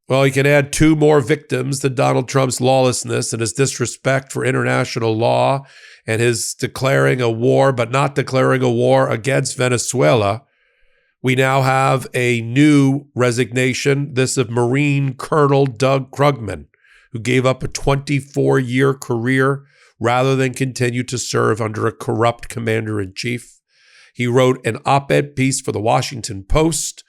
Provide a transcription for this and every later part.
Well, you can add 2 more victims to Donald Trump's lawlessness and his disrespect for international law and his declaring a war, but not declaring a war against Venezuela. We now have a new resignation, this of Marine Colonel Doug Krugman, who gave up a 24-year career rather than continue to serve under a corrupt commander-in-chief. He wrote an op-ed piece for the Washington Post,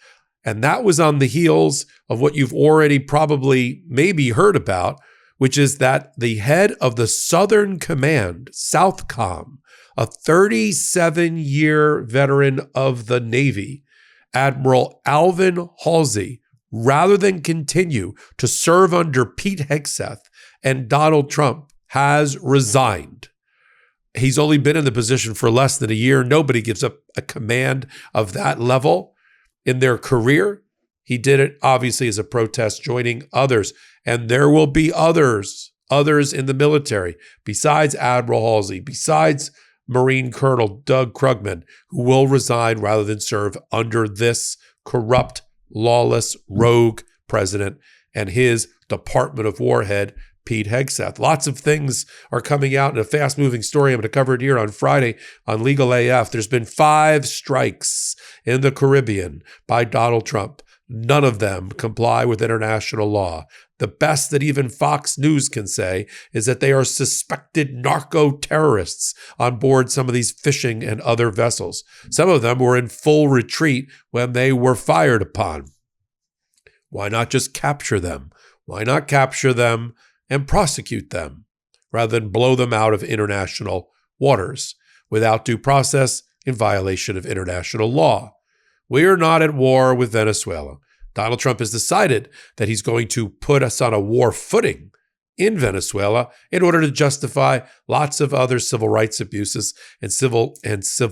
and that was on the heels of what you've already probably maybe heard about, which is that the head of the Southern Command, Southcom, a 37-year veteran of the Navy, Admiral Holsey, rather than continue to serve under Pete Hegseth and Donald Trump, has resigned. He's only been in the position for less than a year. Nobody gives up a command of that level in their career. He did it obviously as a protest, joining others. And there will be others in the military, besides Admiral Holsey, besides Marine Colonel Doug Krugman, who will resign rather than serve under this corrupt, lawless, rogue president and his Department of War head, Pete Hegseth. Lots of things are coming out in a fast-moving story. I'm going to cover it here on Friday on Legal AF. There's been 5 strikes in the Caribbean by Donald Trump. None of them comply with international law. The best that even Fox News can say is that they are suspected narco-terrorists on board some of these fishing and other vessels. Some of them were in full retreat when they were fired upon. Why not just capture them? Why not capture them and prosecute them rather than blow them out of international waters without due process in violation of international law? We are not at war with Venezuela. Donald Trump has decided that he's going to put us on a war footing in Venezuela in order to justify lots of other civil rights abuses and civil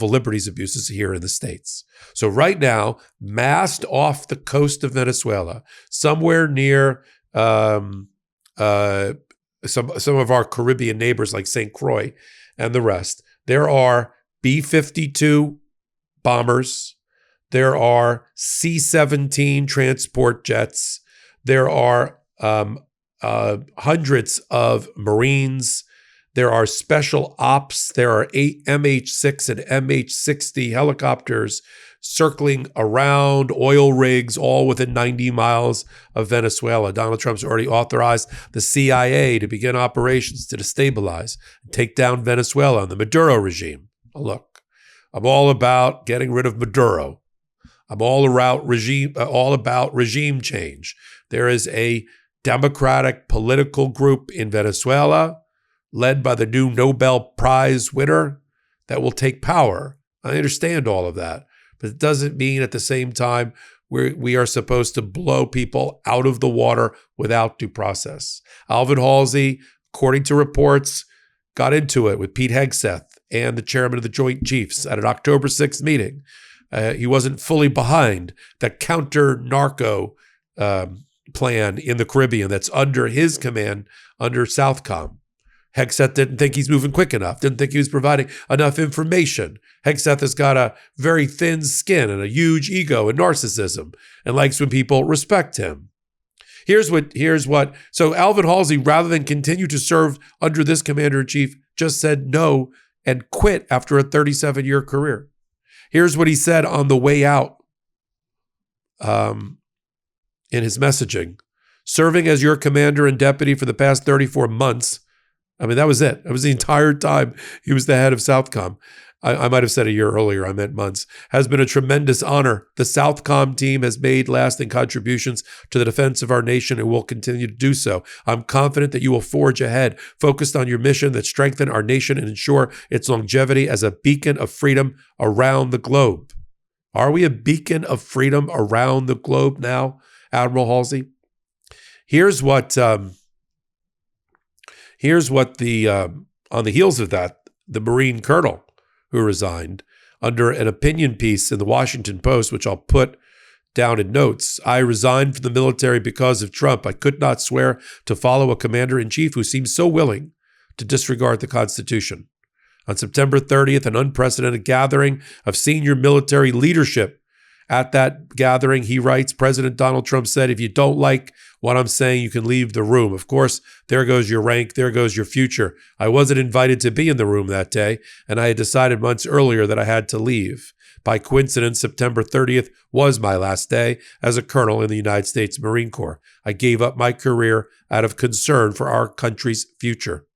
liberties abuses here in the States. So right now, massed off the coast of Venezuela, somewhere near some of our Caribbean neighbors like St. Croix and the rest, there are B-52 bombers. There are C-17 transport jets. There are hundreds of Marines. There are special ops. There are 8 MH-6 and MH-60 helicopters circling around, oil rigs, all within 90 miles of Venezuela. Donald Trump's already authorized the CIA to begin operations to destabilize and take down Venezuela and the Maduro regime. Now look, I'm all about getting rid of Maduro. I'm all about regime change. There is a democratic political group in Venezuela led by the new Nobel Prize winner that will take power. I understand all of that, but it doesn't mean at the same time we are supposed to blow people out of the water without due process. Alvin Halsey, according to reports, got into it with Pete Hegseth and the chairman of the Joint Chiefs at an October 6th meeting. He wasn't fully behind the counter-narco plan in the Caribbean that's under his command, under Southcom. Hegseth didn't think he's moving quick enough, didn't think he was providing enough information. Hegseth has got a very thin skin and a huge ego and narcissism and likes when people respect him. So Alvin Halsey, rather than continue to serve under this commander-in-chief, just said no and quit after a 37-year career. Here's what he said on the way out in his messaging. Serving as your commander and deputy for the past 34 months, I mean, that was it. That was the entire time he was the head of Southcom. I might have said a year earlier, I meant months. Has been a tremendous honor. The Southcom team has made lasting contributions to the defense of our nation and will continue to do so. I'm confident that you will forge ahead, focused on your mission that strengthen our nation and ensure its longevity as a beacon of freedom around the globe. Are we a beacon of freedom around the globe now, Admiral Halsey? Here's what on the heels of that, the Marine Colonel who resigned under an opinion piece in the Washington Post, which I'll put down in notes. I resigned from the military because of Trump. I could not swear to follow a commander-in-chief who seems so willing to disregard the Constitution. On September 30th, an unprecedented gathering of senior military leadership At that gathering, he writes, President Donald Trump said, if you don't like what I'm saying, you can leave the room. Of course, there goes your rank, there goes your future. I wasn't invited to be in the room that day, and I had decided months earlier that I had to leave. By coincidence, September 30th was my last day as a colonel in the United States Marine Corps. I gave up my career out of concern for our country's future.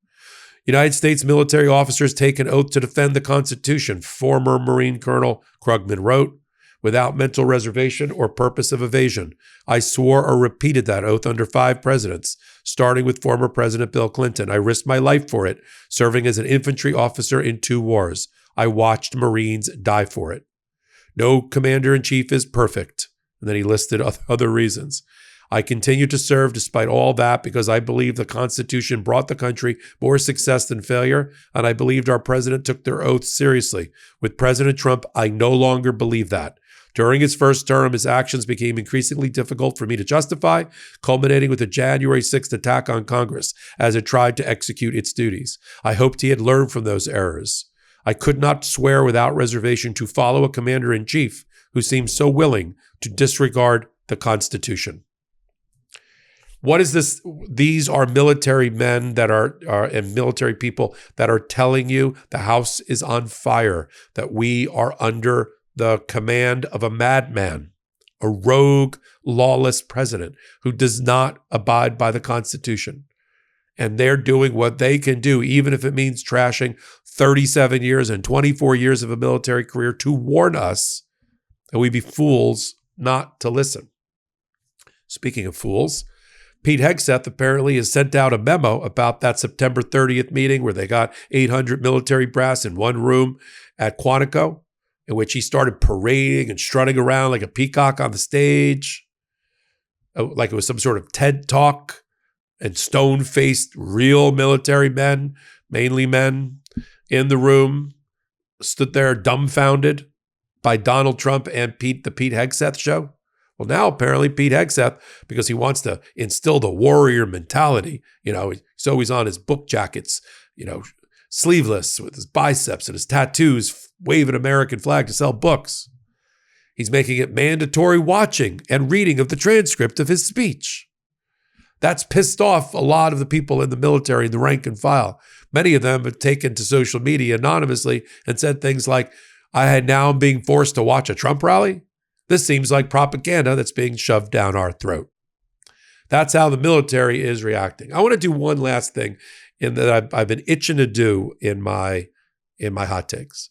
United States military officers take an oath to defend the Constitution, former Marine Colonel Krugman wrote, without mental reservation or purpose of evasion. I swore or repeated that oath under 5 presidents, starting with former President Bill Clinton. I risked my life for it, serving as an infantry officer in 2 wars. I watched Marines die for it. No commander-in-chief is perfect. And then he listed other reasons. I continue to serve despite all that because I believe the Constitution brought the country more success than failure, and I believed our president took their oath seriously. With President Trump, I no longer believe that. During his first term, his actions became increasingly difficult for me to justify, culminating with the January 6th attack on Congress as it tried to execute its duties. I hoped he had learned from those errors. I could not swear without reservation to follow a commander-in-chief who seemed so willing to disregard the Constitution. What is this? These are military men that are and military people that are telling you the house is on fire, that we are under the command of a madman, a rogue, lawless president who does not abide by the Constitution. And they're doing what they can do, even if it means trashing 37 years and 24 years of a military career, to warn us that we'd be fools not to listen. Speaking of fools, Pete Hegseth apparently has sent out a memo about that September 30th meeting where they got 800 military brass in one room at Quantico, in which he started parading and strutting around like a peacock on the stage, like it was some sort of TED Talk, and stone-faced real military men, mainly men, in the room, stood there dumbfounded by Donald Trump and the Pete Hegseth show. Well, now apparently Pete Hegseth, because he wants to instill the warrior mentality, he's always on his book jackets, sleeveless with his biceps and his tattoos, waving American flag to sell books. He's making it mandatory watching and reading of the transcript of his speech. That's pissed off a lot of the people in the military, the rank and file. Many of them have taken to social media anonymously and said things like, I now am being forced to watch a Trump rally. This seems like propaganda that's being shoved down our throat. That's how the military is reacting. I want to do one last thing that I've been itching to do in my hot takes,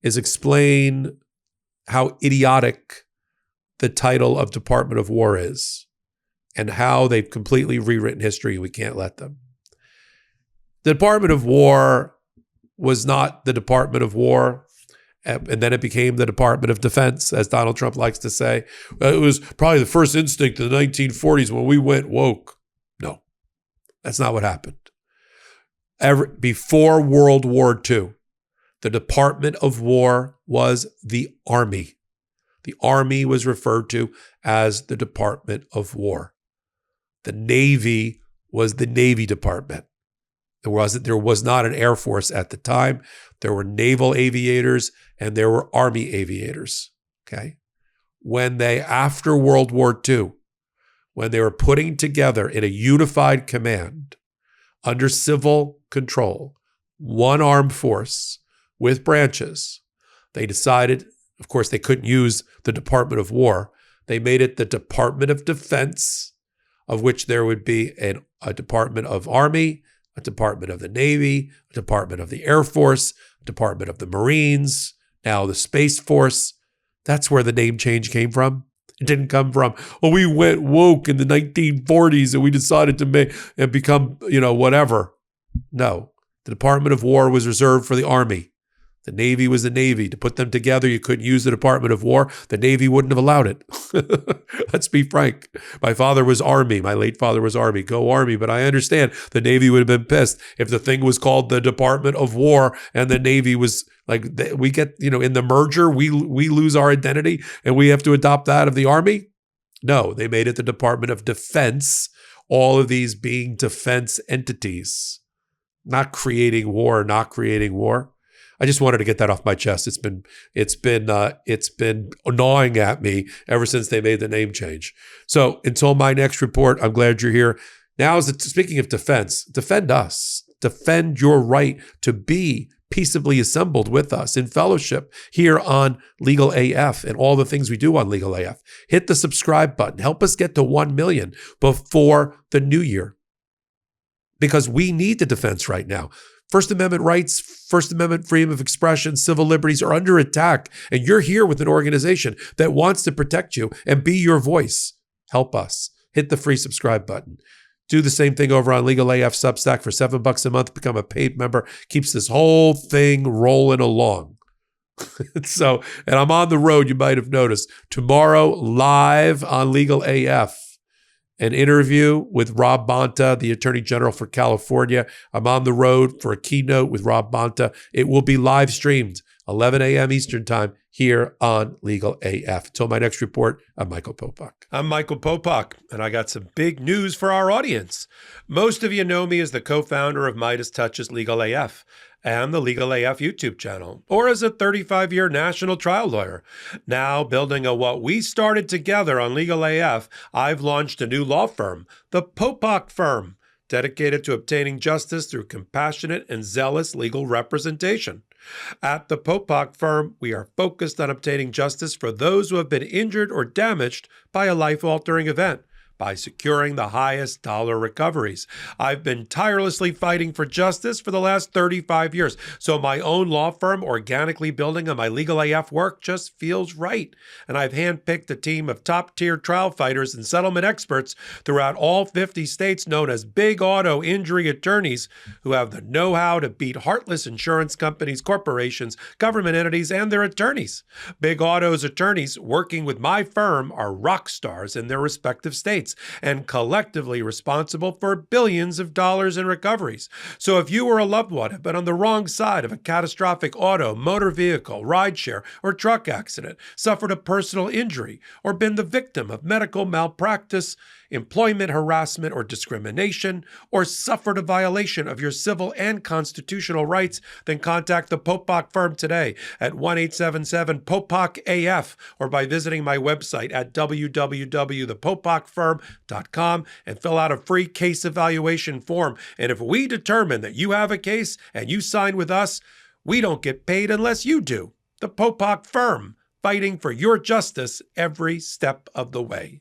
is explain how idiotic the title of Department of War is and how they've completely rewritten history. We can't let them. The Department of War was not the Department of War, and then it became the Department of Defense, as Donald Trump likes to say. It was probably the first instinct in the 1940s when we went woke. No, that's not what happened. Before World War II, the Department of War was the Army. The Army was referred to as the Department of War. The Navy was the Navy Department. There was not an Air Force at the time. There were naval aviators and there were Army aviators. Okay. After World War II, when they were putting together in a unified command under civil control, one armed force with branches, they decided, of course, they couldn't use the Department of War. They made it the Department of Defense, of which there would be a Department of Army, a Department of the Navy, a Department of the Air Force, a Department of the Marines, now the Space Force. That's where the name change came from. It didn't come from, we went woke in the 1940s and we decided to become, whatever. No, the Department of War was reserved for the Army. The Navy was the Navy. To put them together, you couldn't use the Department of War. The Navy wouldn't have allowed it. Let's be frank. My father was Army. My late father was Army. Go Army. But I understand the Navy would have been pissed if the thing was called the Department of War and the Navy was like, we get, in the merger, we lose our identity and we have to adopt that of the Army. No, they made it the Department of Defense, all of these being defense entities, not creating war. I just wanted to get that off my chest. It's been gnawing at me ever since they made the name change. So until my next report, I'm glad you're here. Now, speaking of defense, defend us. Defend your right to be peaceably assembled with us in fellowship here on Legal AF and all the things we do on Legal AF. Hit the subscribe button. Help us get to 1 million before the new year, because we need the defense right now. First Amendment rights, First Amendment freedom of expression, civil liberties are under attack, and you're here with an organization that wants to protect you and be your voice. Help us. Hit the free subscribe button. Do the same thing over on Legal AF Substack for $7 a month. Become a paid member. Keeps this whole thing rolling along. So, and I'm on the road, you might have noticed. Tomorrow, live on Legal AF, an interview with Rob Bonta, the Attorney General for California. I'm on the road for a keynote with Rob Bonta. It will be live streamed, 11 a.m. Eastern Time, here on Legal AF. Until my next report, I'm Michael Popok. I'm Michael Popok, and I got some big news for our audience. Most of you know me as the co-founder of Midas Touch's Legal AF and the Legal AF YouTube channel, or as a 35-year national trial lawyer. Now, building on what we started together on Legal AF, I've launched a new law firm, the Popok Firm, dedicated to obtaining justice through compassionate and zealous legal representation. At the Popok Firm, we are focused on obtaining justice for those who have been injured or damaged by a life-altering event by securing the highest dollar recoveries. I've been tirelessly fighting for justice for the last 35 years, so my own law firm organically building on my Legal AF work just feels right. And I've handpicked a team of top-tier trial fighters and settlement experts throughout all 50 states known as big auto injury attorneys who have the know-how to beat heartless insurance companies, corporations, government entities, and their attorneys. Big Auto's attorneys working with my firm are rock stars in their respective states and collectively responsible for billions of dollars in recoveries. So if you or a loved one have been on the wrong side of a catastrophic auto, motor vehicle, rideshare, or truck accident, suffered a personal injury, or been the victim of medical malpractice, employment harassment or discrimination, or suffered a violation of your civil and constitutional rights, then contact the Popok Firm today at 1-877-POPOK-AF or by visiting my website at www.thepopokfirm.com and fill out a free case evaluation form. And if we determine that you have a case and you sign with us, we don't get paid unless you do. The Popok Firm, fighting for your justice every step of the way.